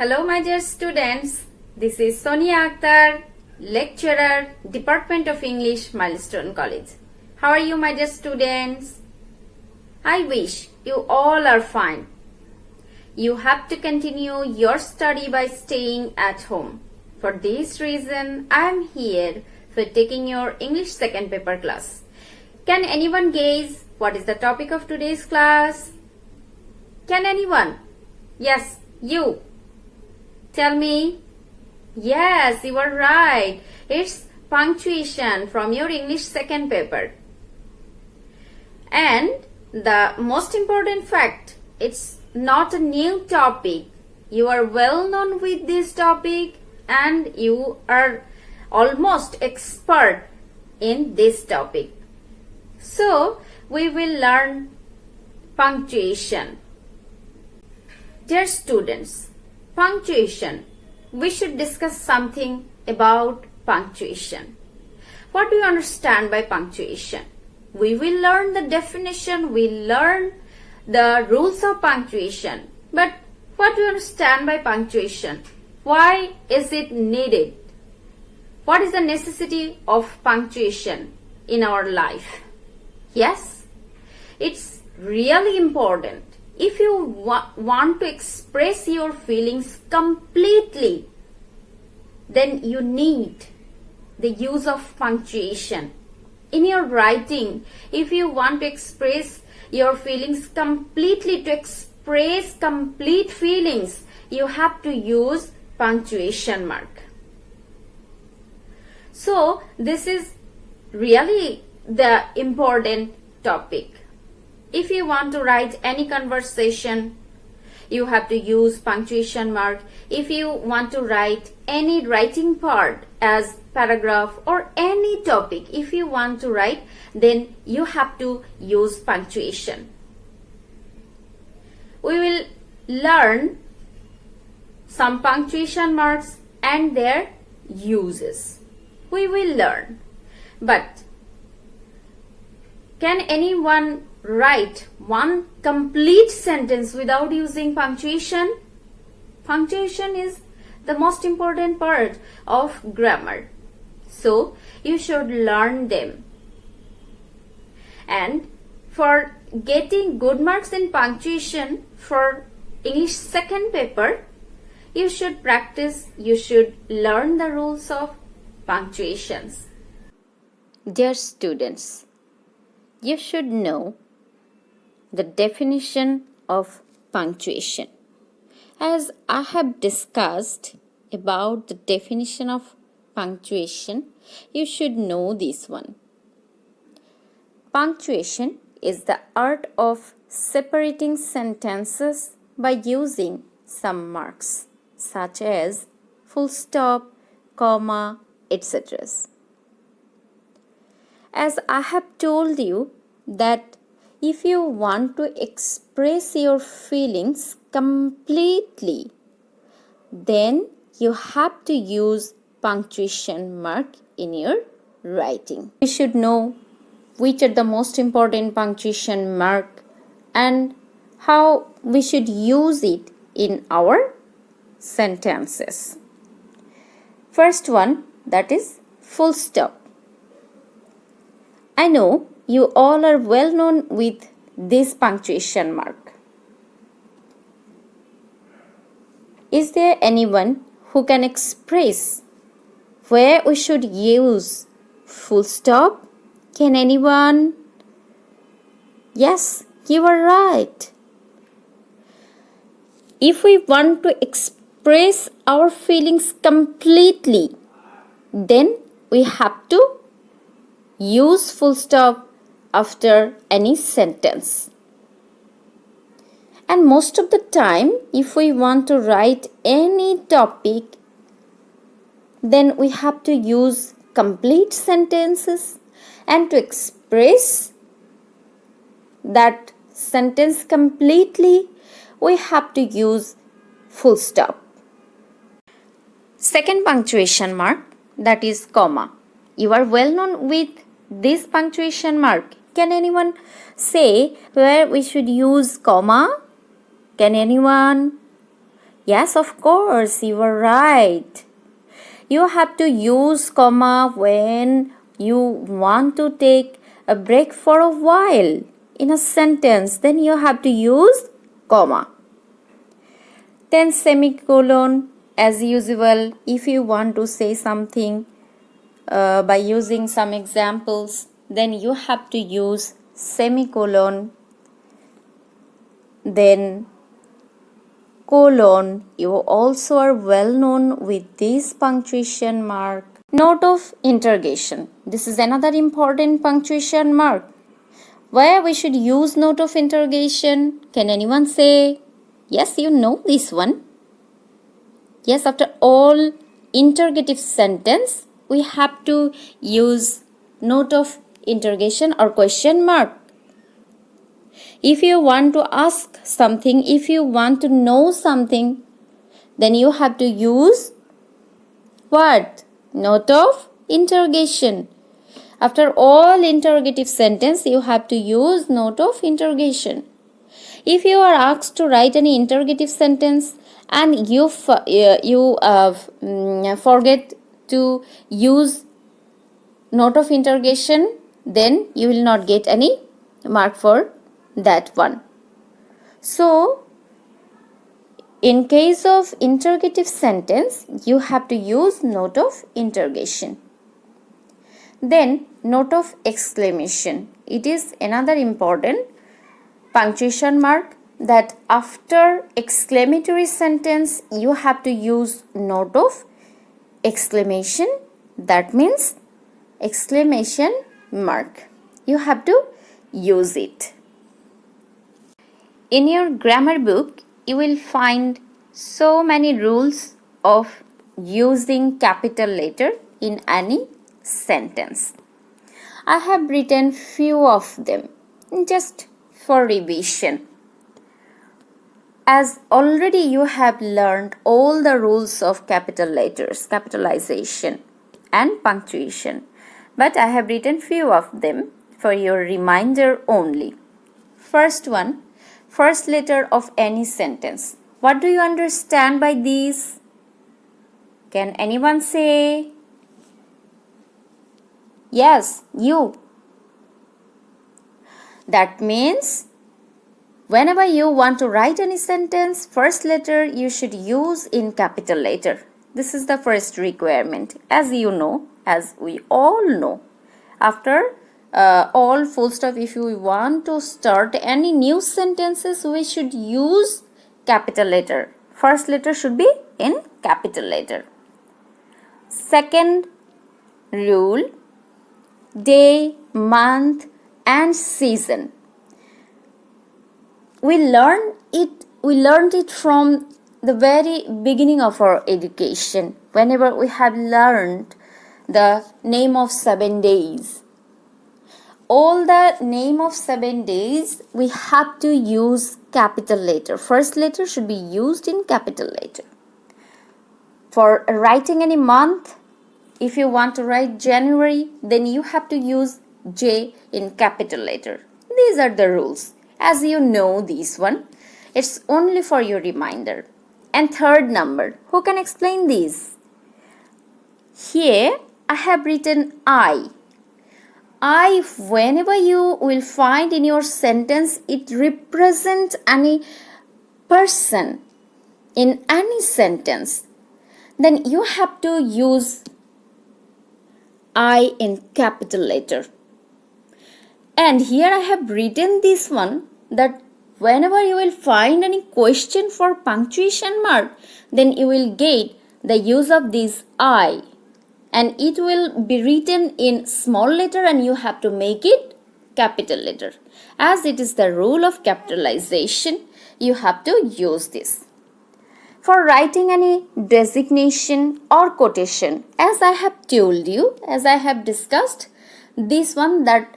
Hello my dear students, this is Sonia Akter, lecturer, Department of English, Milestone College. How are you my dear students? I wish you all are fine. You have to continue your study by staying at home. For this reason, I am here for taking your English second paper class. Can anyone guess what is the topic of today's class? Can anyone? Yes, you. Tell me. Yes, you are right. It's punctuation from your English second paper. And the most important fact, it's not a new topic. You are well known with this topic and you are almost expert in this topic. So, we will learn punctuation. Dear students, punctuation. We should discuss something about punctuation. What do you understand by punctuation? We will learn the definition, we'll learn the rules of punctuation. But what do you understand by punctuation? Why is it needed? What is the necessity of punctuation in our life? Yes, it's really important. If you want to express your feelings completely, then you need the use of punctuation. In your writing, if you want to express your feelings completely, to express complete feelings, you have to use punctuation mark. So, this is really the important topic. If you want to write any conversation, you have to use punctuation mark. If you want to write any writing part as paragraph or any topic, if you want to write, then you have to use punctuation. We will learn some punctuation marks and their uses. We will learn. But can anyone write one complete sentence without using punctuation? Punctuation is the most important part of grammar. So, you should learn them. And for getting good marks in punctuation for English second paper, you should practice, you should learn the rules of punctuations. Dear students, you should know the definition of punctuation. As I have discussed about the definition of punctuation, you should know this one. Punctuation is the art of separating sentences by using some marks such as full stop, comma, etc. As I have told you that if you want to express your feelings completely, then you have to use punctuation mark in your writing. We should know which are the most important punctuation mark and how we should use it in our sentences. First one, that is full stop. I know you all are well known with this punctuation mark. Is there anyone who can express where we should use full stop? Can anyone? Yes, you are right. If we want to express our feelings completely, then we have to use full stop after any sentence. And most of the time, if we want to write any topic, then we have to use complete sentences, and to express that sentence completely, we have to use full stop. Second punctuation mark, that is comma. You are well known with this punctuation mark. Can anyone say where we should use comma? Can anyone? Yes, of course, you are right. You have to use comma when you want to take a break for a while in a sentence. Then you have to use comma. Then semicolon, as usual, if you want to say something by using some examples, then you have to use semicolon. Then colon, you also are well known with this punctuation mark. Note of interrogation. This is another important punctuation mark. Where we should use note of interrogation? Can anyone say? Yes, you know this one. Yes, after all interrogative sentence, we have to use note of interrogation or question mark. If you want to ask something, if you want to know something, then you have to use what? Note of interrogation. After all interrogative sentence, you have to use note of interrogation. If you are asked to write any interrogative sentence and you forget to use note of interrogation, then you will not get any mark for that one. So, in case of interrogative sentence, you have to use note of interrogation. Then, note of exclamation. It is another important punctuation mark that after exclamatory sentence, you have to use note of exclamation. That means exclamation mark. You have to use it. In your grammar book, you will find so many rules of using capital letter in any sentence. I have written few of them just for revision. As already you have learned all the rules of capital letters, capitalization and punctuation, but I have written few of them for your reminder only. First one, first letter of any sentence. What do you understand by these? Can anyone say? Yes, you. That means whenever you want to write any sentence, first letter you should use in capital letter. This is the first requirement, as you know, as we all know. After all full stop, if you want to start any new sentences, we should use capital letter. First letter should be in capital letter. Second rule, day, month and season. We learned it from the very beginning of our education. Whenever we have learned the name of 7 days, all the name of 7 days, we have to use capital letter. First letter should be used in capital letter. For writing any month, if you want to write January, then you have to use J in capital letter. These are the rules. As you know this one, it's only for your reminder. And third number, who can explain this? Here I have written I. I, whenever you will find in your sentence, it represents any person in any sentence. Then you have to use I in capital letter. And here I have written this one, that whenever you will find any question for punctuation mark, then you will get the use of this I. And it will be written in small letter and you have to make it capital letter. As it is the rule of capitalization, you have to use this. For writing any designation or quotation, as I have told you, as I have discussed, this one, that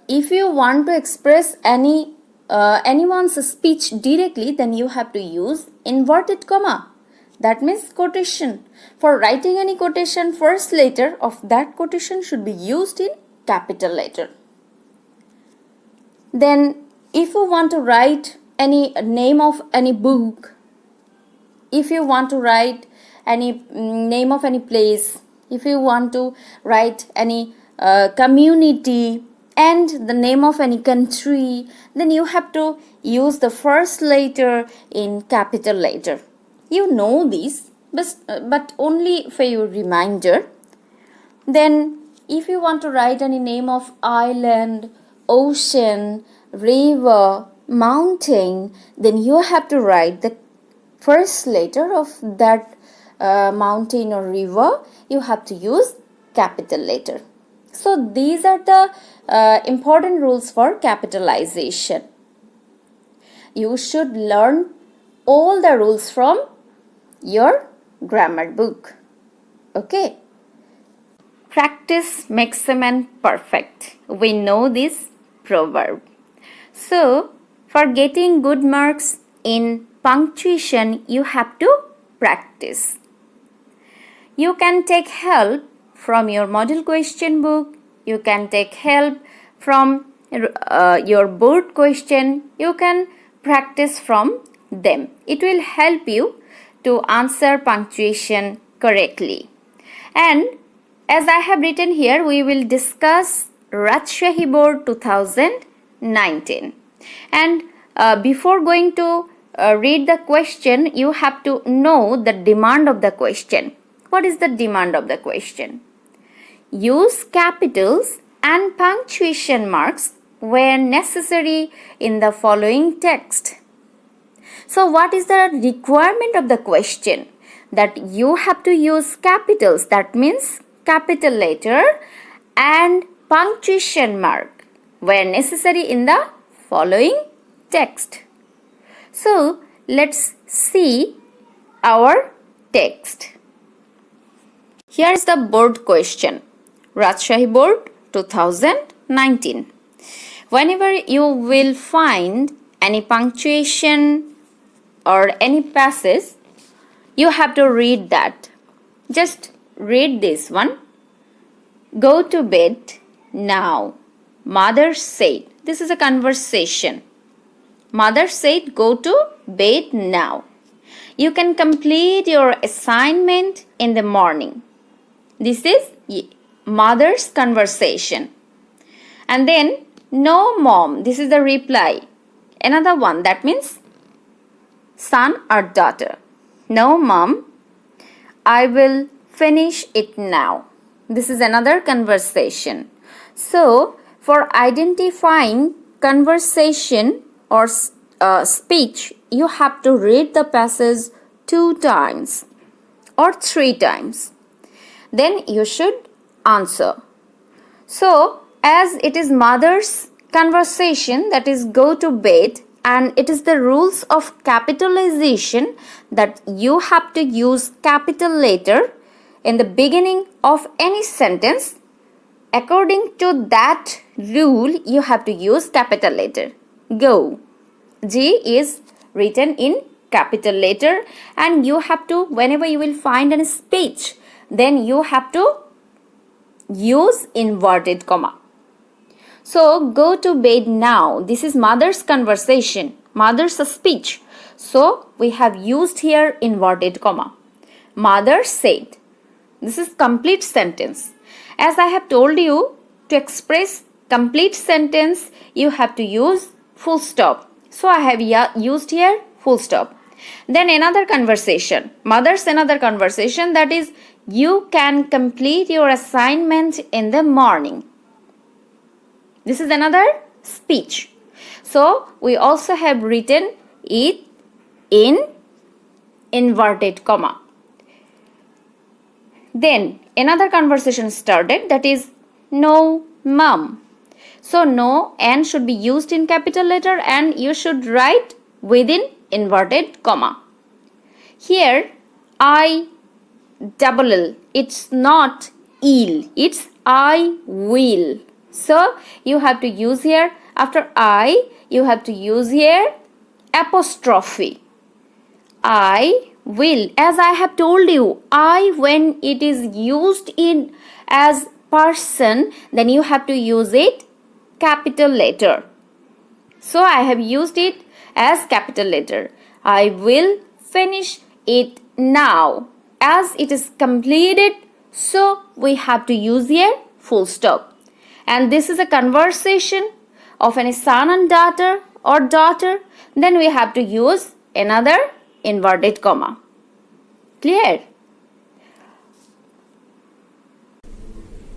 if you want to express anyone's speech directly, then you have to use inverted comma. That means quotation. For writing any quotation, first letter of that quotation should be used in capital letter. Then if you want to write any name of any book, if you want to write any name of any place, if you want to write any community and the name of any country, then you have to use the first letter in capital letter. You know this, but only for your reminder. Then if you want to write any name of island, ocean, river, mountain, then you have to write the first letter of that mountain or river. You have to use capital letter. So these are the important rules for capitalization. You should learn all the rules from your grammar book. Okay. Practice makes a man perfect. We know this proverb. So, for getting good marks in punctuation, you have to practice. You can take help from your model question book. You can take help from your board question. You can practice from them. It will help you to answer punctuation correctly. And as I have written here, we will discuss Rajshahi Board 2019. And before going to read the question, you have to know the demand of the question. What is the demand of the question? Use capitals and punctuation marks where necessary in the following text. So what is the requirement of the question? That you have to use capitals, that means capital letter and punctuation mark where necessary in the following text. So let's see our text. Here is the board question. Rajshahi Board 2019. Whenever you will find any punctuation or any passage, you have to read that. Just read this one. Go to bed now. Mother said. This is a conversation. Mother said, go to bed now. You can complete your assignment in the morning. This is mother's conversation. And then, no mom. This is the reply. Another one, that means son or daughter. No mom. I will finish it now. This is another conversation. So, for identifying conversation or speech, you have to read the passage 2 times or 3 times. Then you should answer. So, as it is mother's conversation, that is go to bed, and it is the rules of capitalization that you have to use capital letter in the beginning of any sentence. According to that rule, you have to use capital letter. Go. G is written in capital letter, and you have to, whenever you will find a speech, then you have to use inverted comma. So, go to bed now. This is mother's conversation, mother's speech. So, we have used here inverted comma. Mother said. This is complete sentence. As I have told you, to express complete sentence, you have to use full stop. So, I have used here full stop. Then another conversation. Mother's another conversation, that is, you can complete your assignment in the morning. This is another speech. So, we also have written it in inverted comma. Then, another conversation started, that is, no mom. So, no, N should be used in capital letter, and you should write within inverted comma. Here, I double L. It's not ill. It's I will. So, you have to use here, after I, you have to use here apostrophe. I will. As I have told you, I, when it is used in as person, then you have to use it capital letter. So, I have used it as capital letter. I will finish it now. As it is completed, so we have to use here full stop. And this is a conversation of any son and daughter or daughter, then we have to use another inverted comma. Clear?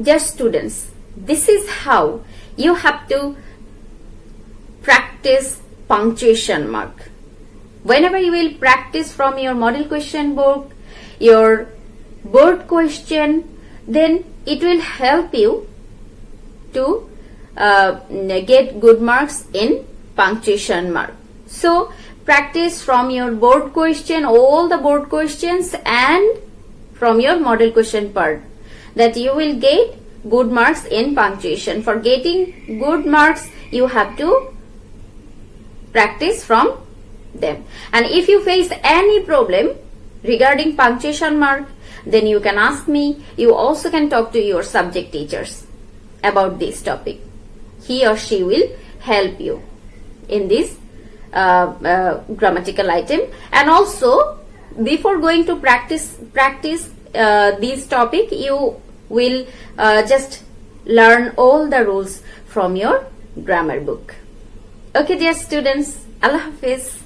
Dear students, this is how you have to practice punctuation mark. Whenever you will practice from your model question book, your board question, then it will help you to get good marks in punctuation mark. So practice from your board question, all the board questions, and from your model question part, that you will get good marks in punctuation. For getting good marks, you have to practice from them. And if you face any problem regarding punctuation mark, then you can ask me. You also can talk to your subject teachers about this topic. He or she will help you in this grammatical item. And also, before going to practice this topic, you will just learn all the rules from your grammar book. Okay, dear students, Allah Hafiz.